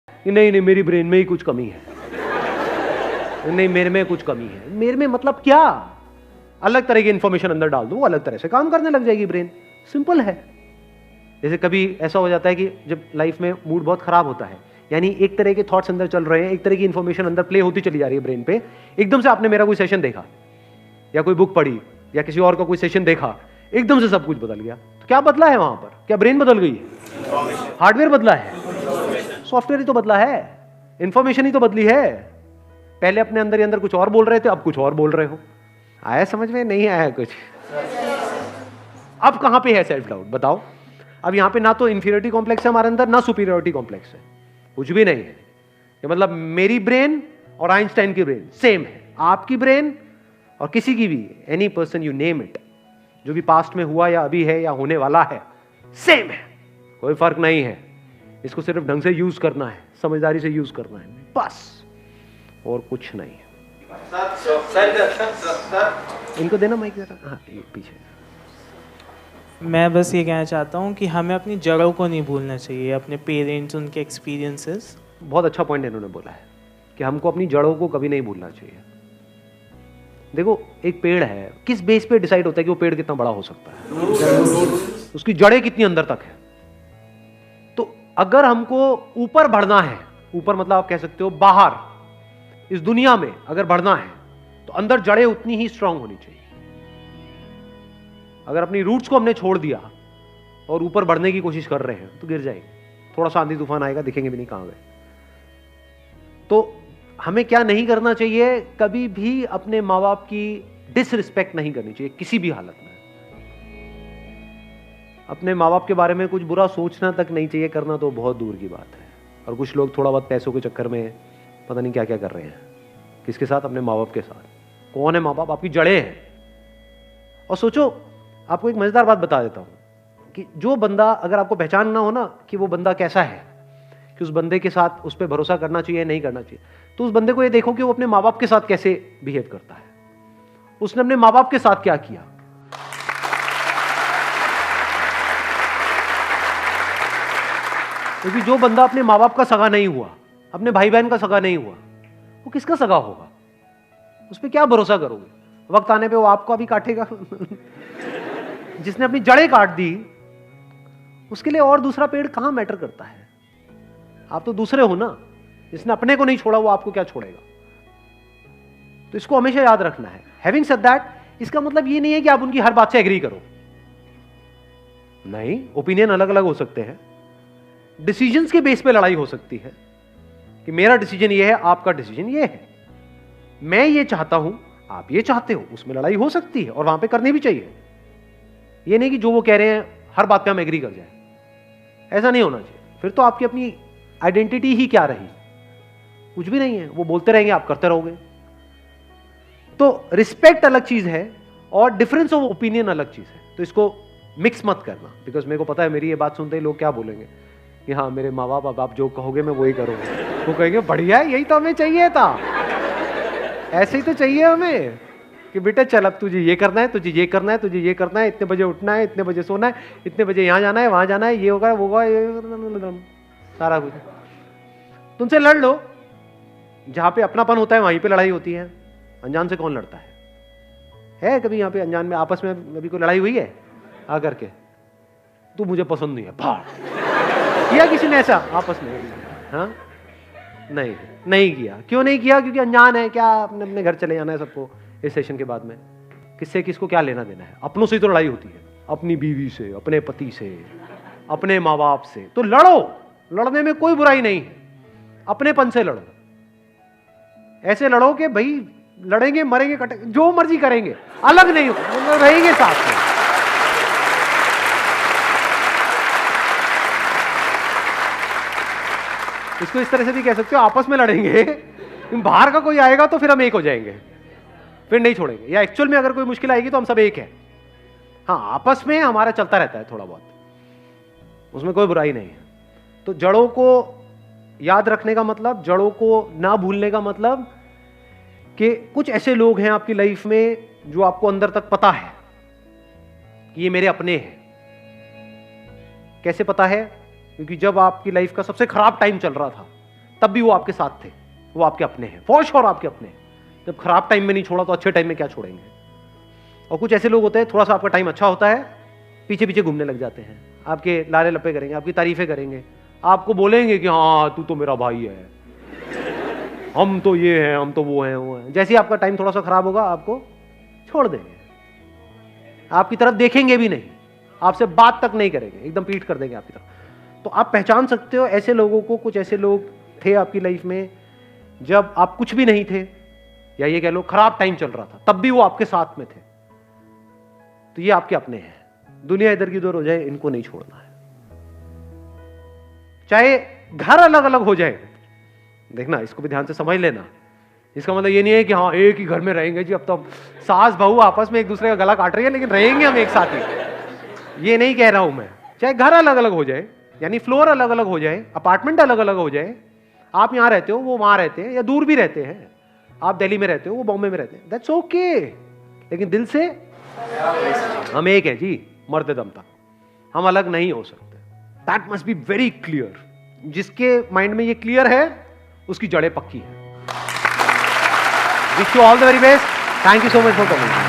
कि नहीं नहीं मेरी ब्रेन में ही कुछ कमी है, नहीं मेरे में कुछ कमी है। मेरे में मतलब क्या? अलग तरह की इंफॉर्मेशन अंदर डाल दो, वो अलग तरह से काम करने लग जाएगी ब्रेन। सिंपल है। जैसे कभी ऐसा हो जाता है कि जब लाइफ में मूड बहुत खराब होता है, यानी एक तरह के थॉट्स अंदर चल रहे हैं, एक तरह की इंफॉर्मेशन अंदर प्ले होती चली जा रही है ब्रेन पे, एकदम से आपने मेरा कोई सेशन देखा या कोई बुक पढ़ी या किसी और का कोई सेशन देखा, एकदम से सब कुछ बदल गया। तो क्या बदला है वहां पर? क्या ब्रेन बदल गई है? हार्डवेयर बदला है? सॉफ्टवेयर ही तो बदला है, इंफॉर्मेशन ही तो बदली है। पहले अपने अंदर ही अंदर कुछ और बोल रहे थे, अब कुछ और बोल रहे हो। आया समझ में? नहीं आया कुछ? अब कहां पे है सेल्फ डाउट बताओ? अब यहां पे ना तो इंफीरियरिटी कॉम्प्लेक्स है हमारे अंदर, ना सुपीरियरिटी कॉम्प्लेक्स है, कुछ भी नहीं है। ये मतलब मेरी ब्रेन और आइंस्टाइन की ब्रेन सेम है, आपकी ब्रेन और किसी की भी, any person you name it, जो भी पास्ट में हुआ या अभी है या होने वाला है, सेम है, कोई फर्क नहीं है। इसको सिर्फ ढंग से यूज करना है, समझदारी से यूज करना है, बस, और कुछ नहीं है। इनको देना माइक जरा। हाँ पीछे। मैं बस ये कहना चाहता हूँ कि हमें अपनी जड़ों को नहीं भूलना चाहिए, अपने पेरेंट्स, उनके एक्सपीरियंसेस। बहुत अच्छा पॉइंट इन्होंने बोला है कि हमको अपनी जड़ों को कभी नहीं भूलना चाहिए। देखो एक पेड़ है, किस बेस पे डिसाइड होता है कि वो पेड़ कितना बड़ा हो सकता है? उसकी जड़ें कितनी अंदर तक है। तो अगर हमको ऊपर बढ़ना है, ऊपर मतलब आप कह सकते हो बाहर इस दुनिया में अगर बढ़ना है, तो अंदर जड़ें उतनी ही स्ट्रांग होनी चाहिए। अगर अपनी रूट्स को हमने छोड़ दिया और ऊपर बढ़ने की कोशिश कर रहे हैं तो गिर जाएंगे। थोड़ा सा आंधी तूफान आएगा, दिखेंगे भी नहीं कहां गए। तो हमें क्या नहीं करना चाहिए? कभी भी अपने माँ बाप की डिसरिस्पेक्ट नहीं करनी चाहिए किसी भी हालत में। अपने माँ बाप के बारे में कुछ बुरा सोचना तक नहीं चाहिए, करना तो बहुत दूर की बात है। और कुछ लोग थोड़ा बहुत पैसों के चक्कर में पता नहीं क्या क्या कर रहे हैं। किसके साथ? अपने माँ बाप के साथ। कौन है माँ बाप? आपकी जड़ें हैं। और सोचो, आपको एक मजेदार बात बता देता हूं कि जो बंदा, अगर आपको पहचानना हो ना कि वो बंदा कैसा है, कि उस बंदे के साथ उस पर भरोसा करना चाहिए नहीं करना चाहिए, तो उस बंदे को ये देखो कि वो अपने माँ बाप के साथ कैसे बिहेव करता है। उसने अपने माँ बाप के साथ क्या किया। क्योंकि जो बंदा अपने माँ बाप का सगा नहीं हुआ, अपने भाई बहन का सगा नहीं हुआ, वो किसका सगा होगा? उस पर क्या भरोसा करोगे? वक्त आने पे वो आपको भी काटेगा। जिसने अपनी जड़ें काट दी, उसके लिए और दूसरा पेड़ कहां मैटर करता है? आप तो दूसरे हो ना। जिसने अपने को नहीं छोड़ा वो आपको क्या छोड़ेगा? तो इसको हमेशा याद रखना है। हैविंग सेड दैट, इसका मतलब ये नहीं है कि आप उनकी हर बात से एग्री करो। नहीं, ओपिनियन अलग अलग हो सकते हैं। डिसीजंस के बेस पे लड़ाई हो सकती है कि मेरा डिसीजन ये है, आपका डिसीजन ये है, मैं ये चाहता हूं, आप ये चाहते हो, उसमें लड़ाई हो सकती है और वहां पे करनी भी चाहिए। ये नहीं कि जो वो कह रहे हैं हर बात पे हम एग्री कर जाए, ऐसा नहीं होना चाहिए। फिर तो आपकी अपनी आइडेंटिटी ही क्या रही? कुछ भी नहीं है। वो बोलते रहेंगे, आप करते रहोगे। तो रिस्पेक्ट अलग चीज है और डिफरेंस ऑफ ओपिनियन अलग चीज है। तो इसको मिक्स मत करना, बिकॉज मेरे को पता है मेरी ये बात सुनते ही लोग क्या बोलेंगे कि हाँ मेरे माँ बाप, अब आप जो कहोगे मैं वही करूंगा। वो कहेंगे बढ़िया है, यही तो हमें चाहिए था, ऐसे ही तो चाहिए हमें कि बेटा चल अब तुझे ये करना है, तुझे ये करना है, तुझे ये करना है, इतने बजे उठना है, इतने बजे सोना है, इतने बजे यहाँ जाना है, वहां जाना है, ये होगा वो होगा, ये सारा कुछ। तुमसे लड़ लो, जहां पे अपनापन होता है वहीं पे लड़ाई होती है। अनजान से कौन लड़ता है कभी यहाँ पे अनजान में आपस में अभी कोई लड़ाई हुई है आकर के? तू मुझे पसंद नहीं है, भाड़ किया किसी ने ऐसा आपस में? हाँ नहीं किया। क्यों नहीं किया? क्योंकि अनजान है। क्या अपने अपने घर चले जाना है सबको इस सेशन के बाद में? किससे किसको क्या लेना देना है? अपनों से ही तो लड़ाई होती है, अपनी बीवी से, अपने पति से, अपने माँ बाप से। तो लड़ो, लड़ने में कोई बुराई नहीं है। अपनेपन से लड़ो, ऐसे लड़ो कि भाई लड़ेंगे, मरेंगे, कटेंगे, जो मर्जी करेंगे, अलग नहीं हो, रहेंगे साथ में। इसको इस तरह से भी कह सकते हो, आपस में लड़ेंगे, बाहर का कोई आएगा तो फिर हम एक हो जाएंगे, फिर नहीं छोड़ेंगे। या एक्चुअल में अगर कोई मुश्किल आएगी तो हम सब एक हैं। हाँ, आपस में हमारा चलता रहता है थोड़ा बहुत, उसमें कोई बुराई नहीं है। तो जड़ों को याद रखने का मतलब, जड़ों को ना भूलने का मतलब कि कुछ ऐसे लोग हैं आपकी लाइफ में जो आपको अंदर तक पता है कि ये मेरे अपने हैं। कैसे पता है? क्योंकि जब आपकी लाइफ का सबसे खराब टाइम चल रहा था, तब भी वो आपके साथ थे, वो आपके अपने हैं, फॉर श्योर आपके अपने हैं। जब खराब टाइम में नहीं छोड़ा तो अच्छे टाइम में क्या छोड़ेंगे। और कुछ ऐसे लोग होते हैं, थोड़ा सा आपका टाइम अच्छा होता है, पीछे पीछे घूमने लग जाते हैं, आपके लारे लपे करेंगे, आपकी तारीफें करेंगे, आपको बोलेंगे कि हाँ तू तो मेरा भाई है, हम तो ये हैं, हम तो वो हैं। जैसे ही आपका टाइम थोड़ा सा खराब होगा आपको छोड़ देंगे, आपकी तरफ देखेंगे भी नहीं, आपसे बात तक नहीं करेंगे, एकदम पीठ कर देंगे आपकी तरफ। तो आप पहचान सकते हो ऐसे लोगों को। कुछ ऐसे लोग थे आपकी लाइफ में जब आप कुछ भी नहीं थे, या ये कह लो खराब टाइम चल रहा था, तब भी वो आपके साथ में थे। तो ये आपके अपने हैं। दुनिया इधर की उधर हो जाए, इनको नहीं छोड़ना है। चाहे घर अलग अलग हो जाए, देखना इसको भी ध्यान से समझ लेना। इसका मतलब ये नहीं है कि हाँ एक ही घर में रहेंगे जी, अब तो सास बहू आपस में एक दूसरे का गला काट रही है लेकिन रहेंगे हम एक साथ ही, ये नहीं कह रहा हूं मैं। चाहे घर अलग अलग हो जाए, यानी फ्लोर अलग अलग हो जाए, अपार्टमेंट अलग अलग हो जाए, आप यहां रहते हो वो वहां रहते हैं, या दूर भी रहते हैं, आप दिल्ली में रहते हो वो बॉम्बे में रहते हैं, दैट्स ओके। लेकिन दिल से हम एक है जी, मरते दम तक हम अलग नहीं हो सकते। That must be very clear. जिसके माइंड में ये क्लियर है उसकी जड़ें पक्की है। Wish you all the very best. Thank you so much for coming.